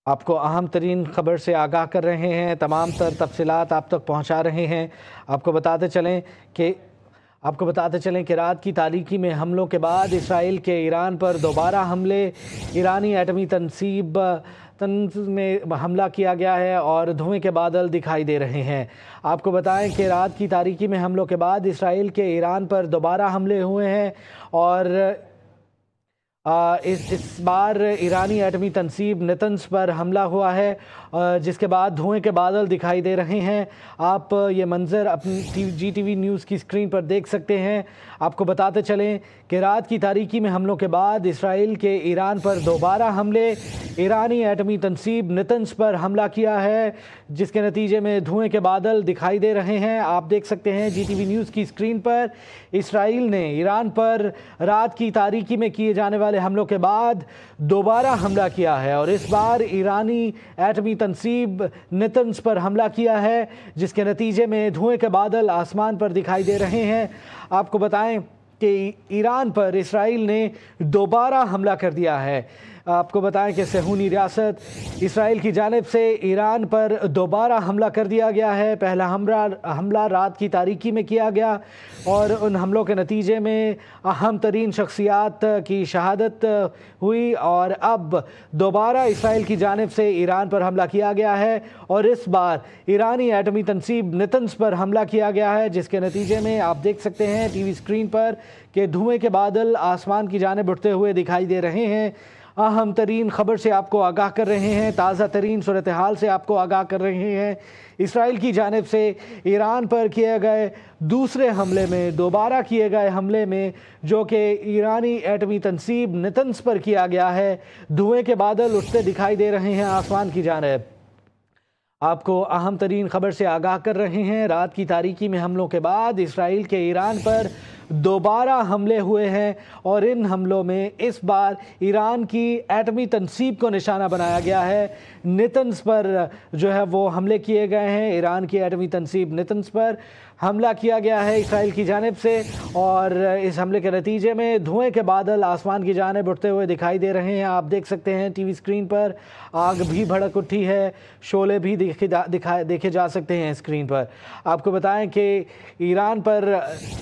آپ کو اہم ترین خبر سے آگاہ کر رہے ہیں، تمام تر تفصیلات آپ تک پہنچا رہے ہیں۔ آپ کو بتاتے چلیں کہ رات کی تاریکی میں حملوں کے بعد اسرائیل کے ایران پر دوبارہ حملے، ایرانی ایٹمی تنصیب میں حملہ کیا گیا ہے اور دھوئیں کے بادل دکھائی دے رہے ہیں۔ آپ کو بتائیں کہ رات کی تاریکی میں حملوں کے بعد اسرائیل کے ایران پر دوبارہ حملے ہوئے ہیں اور اس بار ایرانی ایٹمی تنصیب نتنز پر حملہ ہوا ہے، جس کے بعد دھوئیں کے بادل دکھائی دے رہے ہیں۔ آپ یہ منظر اپنی جی ٹی وی نیوز کی اسکرین پر دیکھ سکتے ہیں۔ آپ کو بتاتے چلیں کہ رات کی تاریکی میں حملوں کے بعد اسرائیل کے ایران پر دوبارہ حملے، ایرانی ایٹمی تنصیب نتنز پر حملہ کیا ہے، جس کے نتیجے میں دھوئیں کے بادل دکھائی دے رہے ہیں۔ آپ دیکھ سکتے ہیں جی ٹی وی نیوز کی اسکرین پر، اسرائیل نے ایران پر رات کی تاریکی میں کیے جانے والے حملوں کے بعد دوبارہ حملہ کیا ہے اور اس بار ایرانی ایٹمی تنصیب نتنز پر حملہ کیا ہے، جس کے نتیجے میں دھوئیں کے بادل آسمان پر دکھائی دے رہے ہیں۔ آپ کو بتائیں کہ ایران پر اسرائیل نے دوبارہ حملہ کر دیا ہے۔ آپ کو بتائیں کہ صہیونی ریاست اسرائیل کی جانب سے ایران پر دوبارہ حملہ کر دیا گیا ہے۔ پہلا حملہ رات کی تاریکی میں کیا گیا اور ان حملوں کے نتیجے میں اہم ترین شخصیات کی شہادت ہوئی اور اب دوبارہ اسرائیل کی جانب سے ایران پر حملہ کیا گیا ہے اور اس بار ایرانی ایٹمی تنصیب نتنز پر حملہ کیا گیا ہے، جس کے نتیجے میں آپ دیکھ سکتے ہیں ٹی وی اسکرین پر کہ دھوئیں کے بادل آسمان کی جانب اٹھتے ہوئے دکھائی دے رہے ہیں۔ اہم ترین خبر سے آپ کو آگاہ کر رہے ہیں، تازہ ترین صورتحال سے آپ کو آگاہ کر رہے ہیں۔ اسرائیل کی جانب سے ایران پر کیے گئے دوسرے حملے میں، دوبارہ کیے گئے حملے میں، جو کہ ایرانی ایٹمی تنصیب نتنز پر کیا گیا ہے، دھوئیں کے بادل اٹھتے دکھائی دے رہے ہیں آسمان کی جانب۔ آپ کو اہم ترین خبر سے آگاہ کر رہے ہیں، رات کی تاریکی میں حملوں کے بعد اسرائیل کے ایران پر دوبارہ حملے ہوئے ہیں اور ان حملوں میں اس بار ایران کی ایٹمی تنصیب کو نشانہ بنایا گیا ہے۔ نتنز پر جو ہے وہ حملے کیے گئے ہیں، ایران کی ایٹمی تنصیب نتنز پر حملہ کیا گیا ہے اسرائیل کی جانب سے اور اس حملے کے نتیجے میں دھوئیں کے بادل آسمان کی جانب اٹھتے ہوئے دکھائی دے رہے ہیں۔ آپ دیکھ سکتے ہیں ٹی وی اسکرین پر آگ بھی بھڑک اٹھی ہے، شعلے بھی دیکھے جا سکتے ہیں اسکرین پر۔ آپ کو بتائیں کہ ایران پر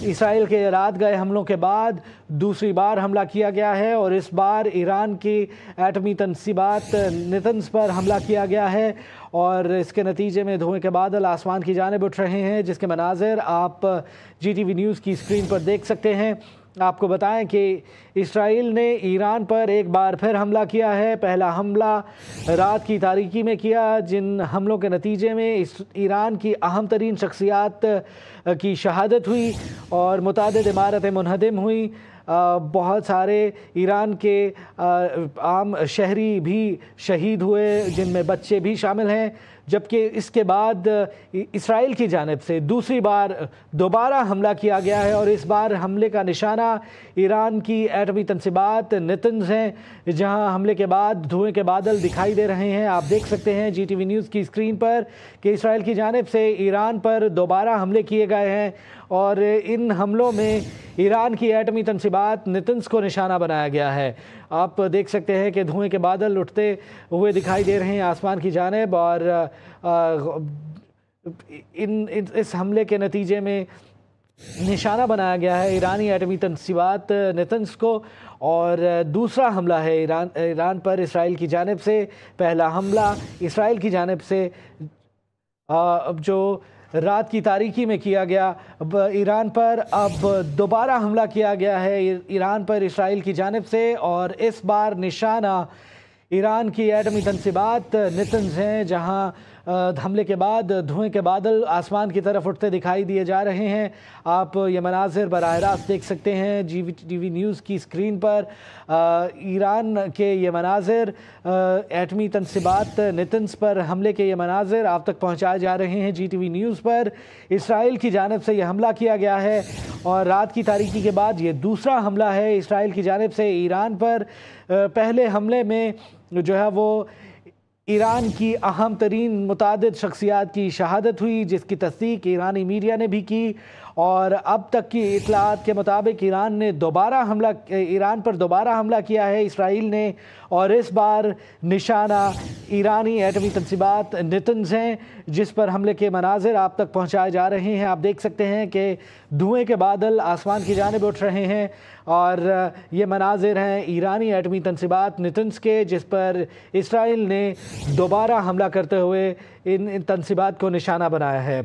اسرائیل کے رات گئے حملوں کے بعد دوسری بار حملہ کیا گیا ہے اور اس بار ایران کی ایٹمی تنصیبات نتنز پر حملہ کیا گیا ہے اور اس کے نتیجے میں دھوئیں کے بادل آسمان کی جانب اٹھ رہے ہیں، جس کے مناظر آپ جی ٹی وی نیوز کی اسکرین پر دیکھ سکتے ہیں۔ آپ کو بتائیں کہ اسرائیل نے ایران پر ایک بار پھر حملہ کیا ہے۔ پہلا حملہ رات کی تاریکی میں کیا، جن حملوں کے نتیجے میں ایران کی اہم ترین شخصیات کی شہادت ہوئی اور متعدد عمارتیں منہدم ہوئیں۔ بہت سارے ایران کے عام شہری بھی شہید ہوئے، جن میں بچے بھی شامل ہیں، جبکہ اس کے بعد اسرائیل کی جانب سے دوسری بار دوبارہ حملہ کیا گیا ہے اور اس بار حملے کا نشانہ ایران کی ایٹمی تنصیبات نتنز ہیں، جہاں حملے کے بعد دھوئیں کے بادل دکھائی دے رہے ہیں۔ آپ دیکھ سکتے ہیں جی ٹی وی نیوز کی اسکرین پر کہ اسرائیل کی جانب سے ایران پر دوبارہ حملے کیے گئے ہیں اور ان حملوں میں ایران کی ایٹمی تنصیبات نتنز کو نشانہ بنایا گیا ہے۔ آپ دیکھ سکتے ہیں کہ دھوئیں کے بادل اٹھتے ہوئے دکھائی دے رہے ہیں آسمان کی جانب اور اس حملے کے نتیجے میں نشانہ بنایا گیا ہے ایرانی ایٹمی تنصیبات نتنز کو اور دوسرا حملہ ہے ایران پر اسرائیل کی جانب سے۔ پہلا حملہ اسرائیل کی جانب سے جو رات کی تاریکی میں کیا گیا ایران پر، اب دوبارہ حملہ کیا گیا ہے ایران پر اسرائیل کی جانب سے اور اس بار نشانہ ایران کی ایٹمی تنصیبات نتنز ہیں، جہاں حملے کے بعد دھوئیں کے بادل آسمان کی طرف اٹھتے دکھائی دیے جا رہے ہیں۔ آپ یہ مناظر براہ راست دیکھ سکتے ہیں جی ٹی وی نیوز کی اسکرین پر۔ ایران کے یہ مناظر، ایٹمی تنصیبات نتنز پر حملے کے یہ مناظر آپ تک پہنچائے جا رہے ہیں جی ٹی وی نیوز پر۔ اسرائیل کی جانب سے یہ حملہ کیا گیا ہے اور رات کی تاریکی کے بعد یہ دوسرا حملہ ہے اسرائیل کی جانب سے ایران پر۔ پہلے حملے میں جو ہے وہ ایران کی اہم ترین متعدد شخصیات کی شہادت ہوئی، جس کی تصدیق ایرانی میڈیا نے بھی کی اور اب تک کی اطلاعات کے مطابق ایران پر دوبارہ حملہ کیا ہے اسرائیل نے، اور اس بار نشانہ ایرانی ایٹمی تنصیبات نتنز ہیں، جس پر حملے کے مناظر آپ تک پہنچائے جا رہے ہیں۔ آپ دیکھ سکتے ہیں کہ دھوئیں کے بادل آسمان کی جانب اٹھ رہے ہیں، اور یہ مناظر ہیں ایرانی ایٹمی تنصیبات نتنز کے، جس پر اسرائیل نے دوبارہ حملہ کرتے ہوئے ان تنصیبات کو نشانہ بنایا ہے۔